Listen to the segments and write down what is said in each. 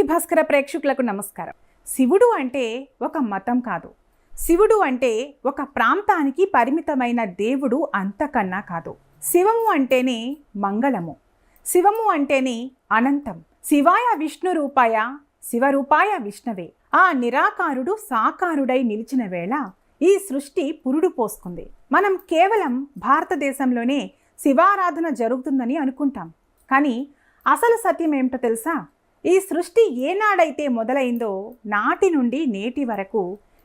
కీర్తి భాస్కర ప్రేక్షకులకు నమస్కారం. శివుడు అంటే ఒక మతం కాదు. శివుడు అంటే ఒక ప్రాంతానికి పరిమితమైన దేవుడు అంతకన్నా కాదు. శివము అంటేనే మంగళము. శివము అంటేనే అనంతం. శివాయ విష్ణు రూపాయ శివరూపాయ విష్ణవే. ఆ నిరాకారుడు సాకారుడై నిలిచిన వేళ ఈ సృష్టి పురుడు పోసుకుంది. మనం కేవలం భారతదేశంలోనే శివారాధన జరుగుతుందని అనుకుంటాం. కానీ అసలు సత్యం ఏమిటో తెలుసా? ఈ సృష్టి ఏనాడైతే మొదలైందో నాటి నుండి నేటి వరకు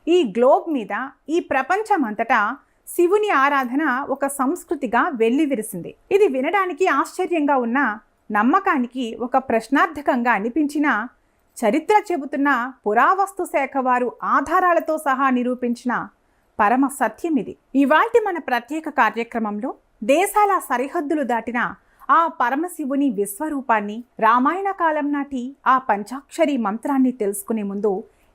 ఈ గ్లోబ్ మీద, ఈ ప్రపంచమంతటా శివుని ఆరాధన ఒక సంస్కృతిగా వెల్లివిరిసింది. ఇది వినడానికి ఆశ్చర్యంగా ఉన్న, నమ్మకానికి ఒక ప్రశ్నార్థకంగా అనిపించిన, చరిత్ర చెబుతున్న పురావస్తు శాఖ వారు ఆధారాలతో సహా నిరూపించిన పరమ సత్యం ఇది. ఇవాల్టి మన ప్రత్యేక కార్యక్రమంలో దేశాల సరిహద్దులు దాటిన ఆ పరమశివుని విశ్వరూపాన్ని, రామాయణ కాలం నాటి ఆ పంచాక్షరి మంత్రాన్ని తెలుసుకునే ముందు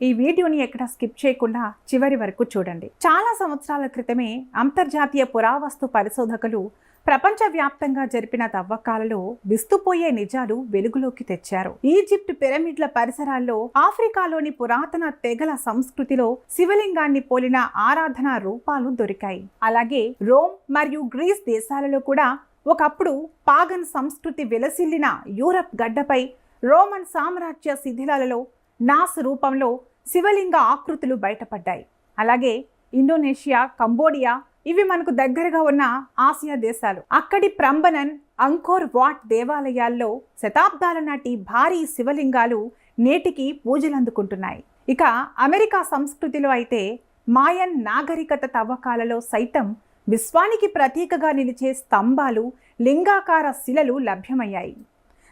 ఈ వీడియోని ఎక్కడ స్కిప్ చేయకుండా చివరి వరకు చూడండి. చాలా సంవత్సరాల క్రితమే అంతర్జాతీయ పురావస్తు పరిశోధకులు ప్రపంచవ్యాప్తంగా జరిపిన తవ్వకాలలో విస్తుపోయే నిజాలు వెలుగులోకి తెచ్చారు. ఈజిప్ట్ పిరమిడ్ల పరిసరాల్లో, ఆఫ్రికాలోని పురాతన తెగల సంస్కృతిలో శివలింగాన్ని పోలిన ఆరాధనా రూపాలు దొరికాయి. అలాగే రోమ్ మరియు గ్రీస్ దేశాలలో కూడా ఒకప్పుడు పాగన్ సంస్కృతి విలసిల్లిన యూరప్ గడ్డపై రోమన్ సామ్రాజ్య శిథిలాలలో నాస్ రూపంలో శివలింగ ఆకృతులు బయటపడ్డాయి. అలాగే ఇండోనేషియా, కంబోడియా ఇవి మనకు దగ్గరగా ఉన్న ఆసియా దేశాలు. అక్కడి ప్రంబనన్, అంకోర్ వాట్ దేవాలయాల్లో శతాబ్దాల నాటి భారీ శివలింగాలు నేటికి పూజలందుకుంటున్నాయి. ఇక అమెరికా సంస్కృతిలో అయితే మాయన్ నాగరికత తవ్వకాలలో సైతం విశ్వానికి ప్రతీకగా నిలిచే స్తంభాలు, లింగాకార శిలలు లభ్యమయ్యాయి.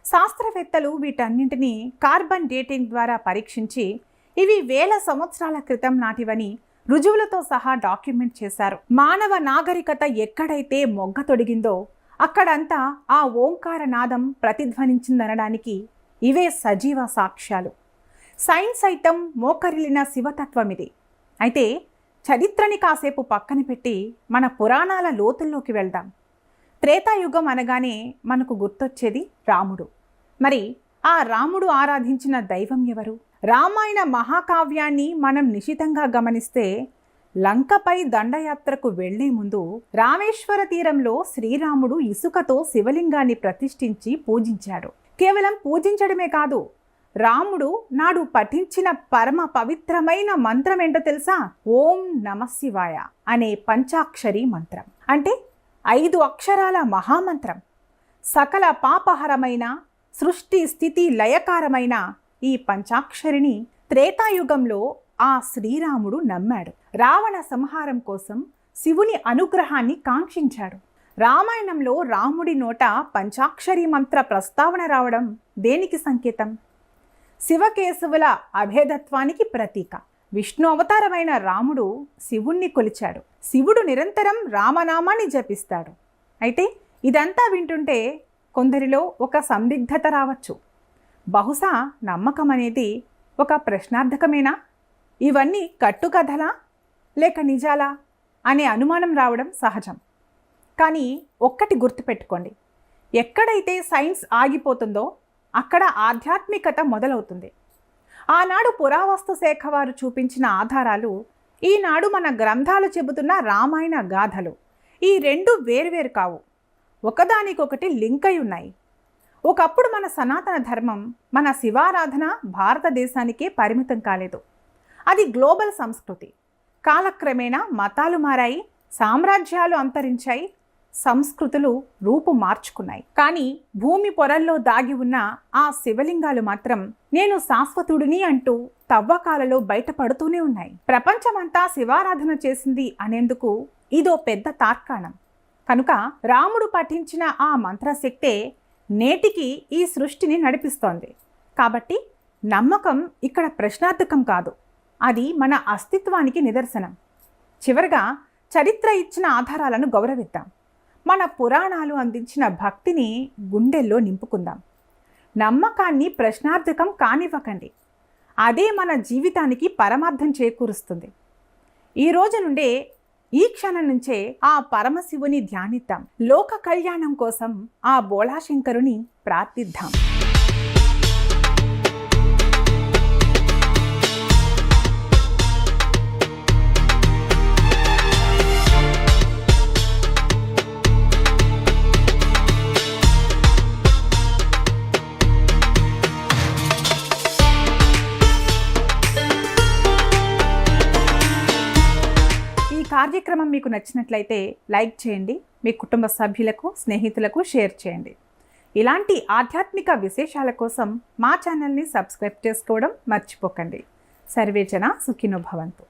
శాస్త్రవేత్తలు వీటన్నింటినీ కార్బన్ డేటింగ్ ద్వారా పరీక్షించి ఇవి వేల సంవత్సరాల క్రితం నాటివని రుజువులతో సహా డాక్యుమెంట్ చేశారు. మానవ నాగరికత ఎక్కడైతే మొగ్గ తొడిగిందో అక్కడంతా ఆ ఓంకార నాదం ప్రతిధ్వనించిందనడానికి ఇవే సజీవ సాక్ష్యాలు. సైన్స్ సైతం మోకరిల్లిన శివతత్వమిది. అయితే చరిత్రని కాసేపు పక్కన పెట్టి మన పురాణాల లోతుల్లోకి వెళ్దాం. త్రేతాయుగం అనగానే మనకు గుర్తొచ్చేది రాముడు. మరి ఆ రాముడు ఆరాధించిన దైవం ఎవరు? రామాయణ మహాకావ్యాన్ని మనం నిశితంగా గమనిస్తే లంకపై దండయాత్రకు వెళ్లే ముందు రామేశ్వర తీరంలో శ్రీరాముడు ఇసుకతో శివలింగాన్ని ప్రతిష్ఠించి పూజించాడు. కేవలం పూజించడమే కాదు, రాముడు నాడు పఠించిన పరమ పవిత్రమైన మంత్రం ఏంటో తెలుసా? ఓం నమశివాయ అనే పంచాక్షరి మంత్రం. అంటే 5 అక్షరాల మహామంత్రం. సకల పాపహరమైన, సృష్టి స్థితి లయకారమైన ఈ పంచాక్షరిని త్రేతాయుగంలో ఆ శ్రీరాముడు నమ్మాడు. రావణ సంహారం కోసం శివుని అనుగ్రహాన్ని కాంక్షించాడు. రామాయణంలో రాముడి నోట పంచాక్షరి మంత్ర ప్రస్తావన రావడం దేనికి సంకేతం? శివకేశవుల అభేదత్వానికి ప్రతీక. విష్ణు అవతారమైన రాముడు శివుణ్ణి కొలిచాడు. శివుడు నిరంతరం రామనామాన్ని జపిస్తాడు. అయితే ఇదంతా వింటుంటే కొందరిలో ఒక సందిగ్ధత రావచ్చు. బహుశా నమ్మకం అనేది ఒక ప్రశ్నార్థకమేనా? ఇవన్నీ కట్టుకథలా లేక నిజాలా అనే అనుమానం రావడం సహజం. కానీ ఒక్కటి గుర్తుపెట్టుకోండి, ఎక్కడైతే సైన్స్ ఆగిపోతుందో అక్కడ ఆధ్యాత్మికత మొదలవుతుంది. ఆనాడు పురావస్తు శాఖ వారు చూపించిన ఆధారాలు, ఈనాడు మన గ్రంథాలు చెబుతున్న రామాయణ గాథలు, ఈ రెండు వేరువేరు కావు, ఒకదానికొకటి లింక్ అయి ఉన్నాయి. ఒకప్పుడు మన సనాతన ధర్మం, మన శివారాధన భారతదేశానికే పరిమితం కాలేదు. అది గ్లోబల్ సంస్కృతి. కాలక్రమేణా మతాలు మారాయి, సామ్రాజ్యాలు అంతరించాయి, సంస్కృతులు రూపు మార్చుకున్నాయి. కానీ భూమి పొరల్లో దాగి ఉన్న ఆ శివలింగాలు మాత్రం నేను శాశ్వతుడిని అంటూ తవ్వకాలలో బయటపడుతూనే ఉన్నాయి. ప్రపంచమంతా శివారాధన చేసింది అనేందుకు ఇదో పెద్ద తార్కాణం. కనుక రాముడు పఠించిన ఆ మంత్రశక్తే నేటికి ఈ సృష్టిని నడిపిస్తోంది. కాబట్టి నమ్మకం ఇక్కడ ప్రశ్నార్థకం కాదు, అది మన అస్తిత్వానికి నిదర్శనం. చివరగా చరిత్ర ఇచ్చిన ఆధారాలను గౌరవిద్దాం. మన పురాణాలు అందించిన భక్తిని గుండెల్లో నింపుకుందాం. నమ్మకాన్ని ప్రశ్నార్థకం కానివ్వకండి. అదే మన జీవితానికి పరమార్థం చేకూరుస్తుంది. ఈ రోజు నుండే, ఈ క్షణం నుంచే ఆ పరమశివుని ధ్యానిద్దాం. లోక కళ్యాణం కోసం ఆ బోళాశంకరుని ప్రార్థిద్దాం. కార్యక్రమం మీకు నచ్చినట్లయితే లైక్ చేయండి, మీ కుటుంబ సభ్యులకు, స్నేహితులకు షేర్ చేయండి. ఇలాంటి ఆధ్యాత్మిక విశేషాల కోసం మా ఛానల్ని సబ్స్క్రైబ్ చేసుకోవడం మర్చిపోకండి. సర్వేజన సుఖినో భవంతు.